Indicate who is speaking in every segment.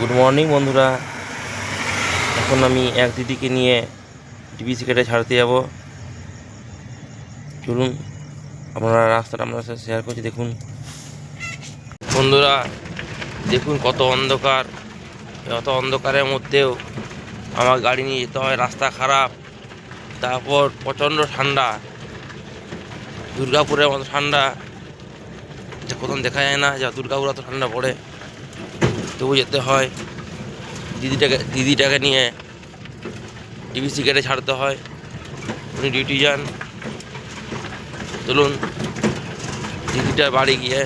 Speaker 1: Good morning বন্ধুরা। এখন আমি এক দিদিকে নিয়ে ডিবিসি কেটে ছাড়তে যাব। চলুন আপনারা রাস্তাটা আপনার সাথে শেয়ার করছি। দেখুন বন্ধুরা, দেখুন কত অন্ধকার। অত অন্ধকারের মধ্যেও আমার গাড়ি নিয়ে যেতে হয়, রাস্তা খারাপ, তারপর প্রচণ্ড ঠান্ডা। দুর্গাপুরের মতো ঠান্ডা যে কোথাও দেখা যায় না, যা দুর্গাপুর এত ঠান্ডা পড়ে, তবু যেতে হয়। দিদিটাকে নিয়ে ডিবিসি কেটে ছাড়তে হয়, উনি ডিউটি যান। চলুন দিদিটার বাড়ি গিয়ে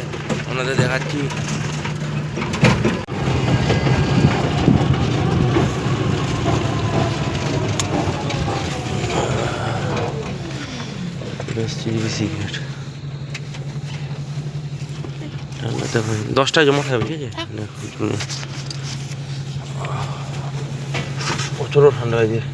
Speaker 1: আপনাদের দেখাচ্ছি। ডিবিসি গেট 10টায় জমা থাকবে, ঠিক আছে? প্রচুর ঠান্ডা হয়ে যায়।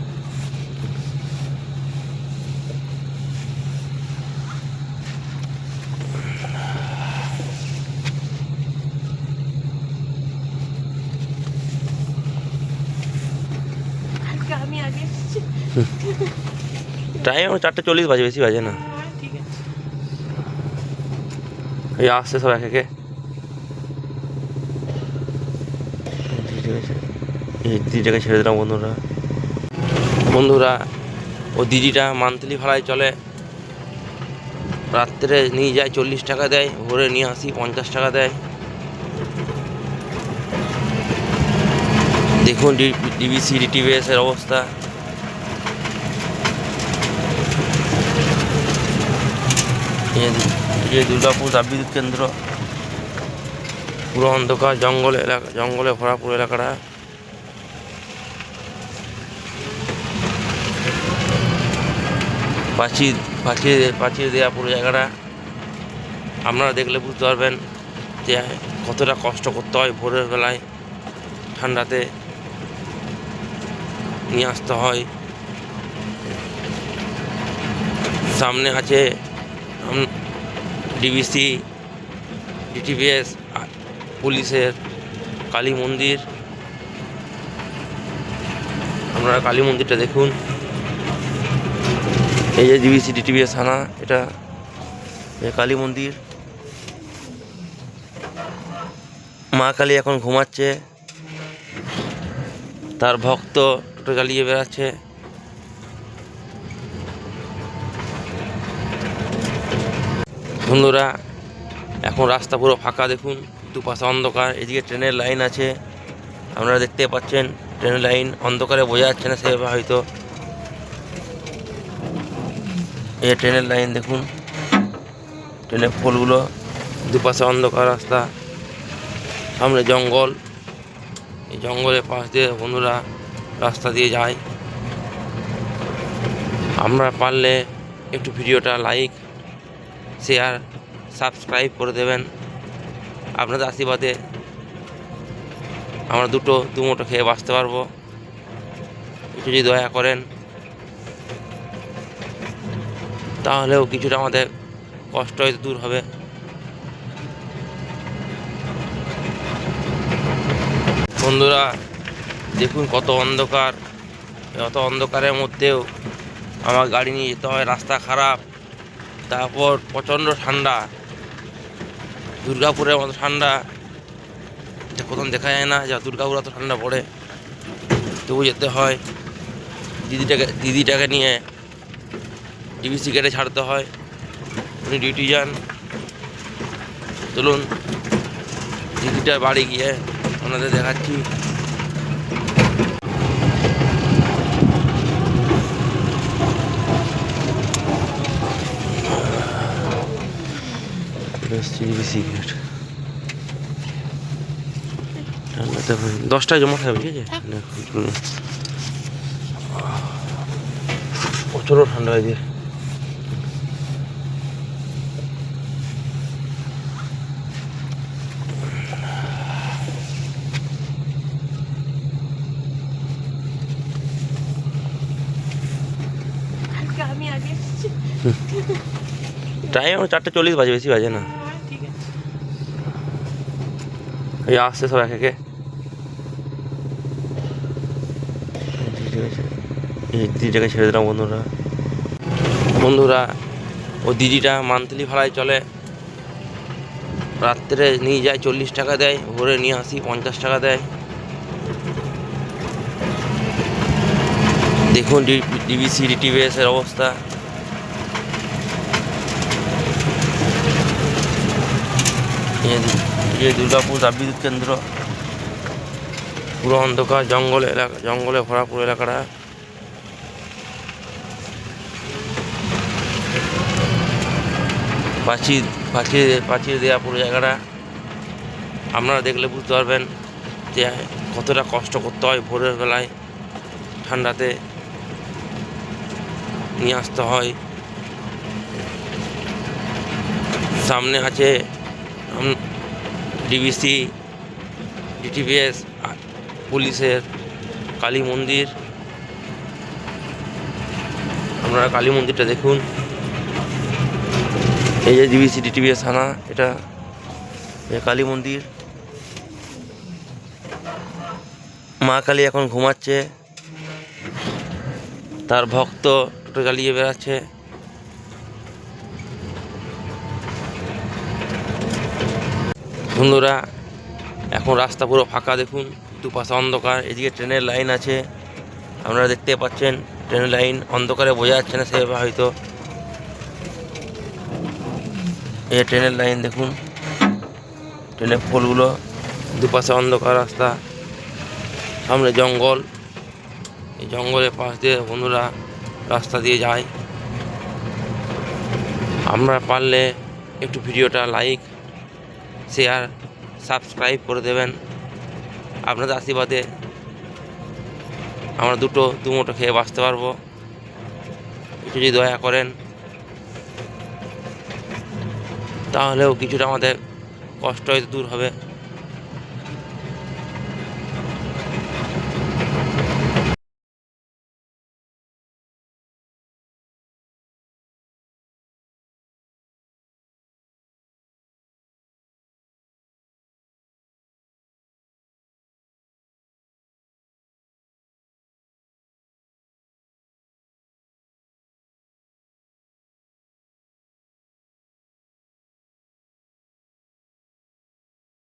Speaker 1: টাইম 4:40 বাজে, বেশি বাজে না। এই আসছে সব এক একে। এই দিদিটাকে ছেড়ে দিলাম বন্ধুরা। ও দিদিটা মান্থলি ভাড়ায় চলে। রাত্রে নিয়ে যায় 40 টাকা দেয়, ভোরে নিয়ে আসি 50 টাকা দেয়। দেখুন ডিবিসি ডিটিভিএসের অবস্থা। এই দুর্গাপুর তাপবিদ্যুৎ কেন্দ্র, পুরো অন্ধকার, জঙ্গলে ভরা পুরো এলাকাটা। পাঁচির দেওয়া পুরো জায়গাটা। আপনারা দেখলে বুঝতে পারবেন যে কতটা কষ্ট করতে হয়। ভোরের বেলায় ঠান্ডাতে নিয়ে আসতে হয়। সামনে আছে ডিবিসি ডিটিভিএস পুলিশের কালী মন্দির। আপনারা কালী মন্দিরটা দেখুন। এই যে ডিবিসি ডিটিভিএস থানা, এটা কালী মন্দির। মা কালী এখন ঘুমাচ্ছে, তার ভক্ত টোটো চালিয়ে বেড়াচ্ছে। বন্ধুরা, এখন রাস্তা পুরো ফাঁকা, দেখুন দুপাশে অন্ধকার। এদিকে ট্রেনের লাইন আছে, আপনারা দেখতে পাচ্ছেন। ট্রেনের লাইন অন্ধকারে বোঝা যাচ্ছে না সেভাবে হয়তো। এই ট্রেনের লাইন দেখুন, ট্রেনের পোলগুলো, দুপাশে অন্ধকার রাস্তা, সামনে জঙ্গল। এই জঙ্গলের পাশ দিয়ে বন্ধুরা রাস্তা দিয়ে যায়। আমরা পারলে একটু ভিডিওটা লাইক, শেয়ার, সাবস্ক্রাইব করে দেবেন। আপনাদের আশীর্বাদে আমরা দু মুঠো খেয়ে বাঁচতে পারবো। একটু যদি দয়া করেন তাহলেও কিছুটা আমাদের কষ্ট হয়তো দূর হবে। বন্ধুরা, দেখুন কত অন্ধকার। অত অন্ধকারের মধ্যেও আমার গাড়ি নিয়ে যেতে হয়, রাস্তা খারাপ, তারপর প্রচণ্ড ঠান্ডা। দুর্গাপুরের মতো ঠান্ডা যে কোথাও দেখা যায় না, যা দুর্গাপুর এত ঠান্ডা পড়ে, তবু যেতে হয়। দিদিটাকে নিয়ে ডিবিসি কেটে ছাড়তে হয়, উনি ডিউটি যান। চলুন দিদিটার বাড়ি গিয়ে আপনাদের দেখাচ্ছি। ডিবিসি গেট 10টায় জমা থাকবে, ঠিক আছে? প্রচুর ঠান্ডা হয়ে যায়। টাইম 4:40 বাজে, বেশি বাজে না। এই আসছে সব এক একে। গেছে। এই দিদিটাকে ছেড়ে দিলাম বন্ধুরা। বন্ধুরা ও দিদিটা মান্থলি ভাড়ায় চলে, রাত্রে নিয়ে যায় 40 টাকা দেয়, ভোরে নিয়ে আসি 50 টাকা দেয়। দেখুন ডিবিসি ডিটিভিএস এর অবস্থা। এই দুর্গাপুর তাপবিদ্যুৎ কেন্দ্র, পুরো অন্ধকার, জঙ্গল এলাকা, জঙ্গলে ভরা পুরো এলাকাটা। পাঁচির দেওয়া পুরো জায়গাটা। আপনারা দেখলে বুঝতে পারবেন যে কতটা কষ্ট করতে হয় ভোরের বেলায়, ঠান্ডাতে নিয়ে আসতে হয়। সামনে আছে ডিবিসি ডিটিভিএস পুলিশের কালী মন্দির। আপনারা কালী মন্দিরটা দেখুন। এই যে ডিবিসি ডিটিভিএস থানা, এটা কালী মন্দির। মা কালী এখন ঘুমাচ্ছে, তার ভক্ত টোটো চালিয়ে বেড়াচ্ছে। বন্ধুরা এখন রাস্তা পুরো ফাঁকা, দেখুন দুপাশে অন্ধকার। এদিকে ট্রেনের লাইন আছে, আপনারা দেখতে পাচ্ছেন ট্রেনের লাইন। অন্ধকারে বোঝা যাচ্ছে না সেভাবে হয়তো। এই ট্রেনের লাইন দেখুন, ট্রেনের পোলগুলো, দুপাশে অন্ধকার রাস্তা, সামনে জঙ্গল। এই জঙ্গলের পাশ দিয়ে বন্ধুরা রাস্তা দিয়ে যায়। আপনারা পারলে একটু ভিডিওটা লাইক, শেয়ার, সাবস্ক্রাইব করে দেবেন। আপনাদের আশীর্বাদে আমরা দুমুঠো খেয়ে বাঁচতে পারবো। একটু যদি দয়া করেন তাহলেও কিছুটা আমাদের কষ্ট হয়তো দূর হবে।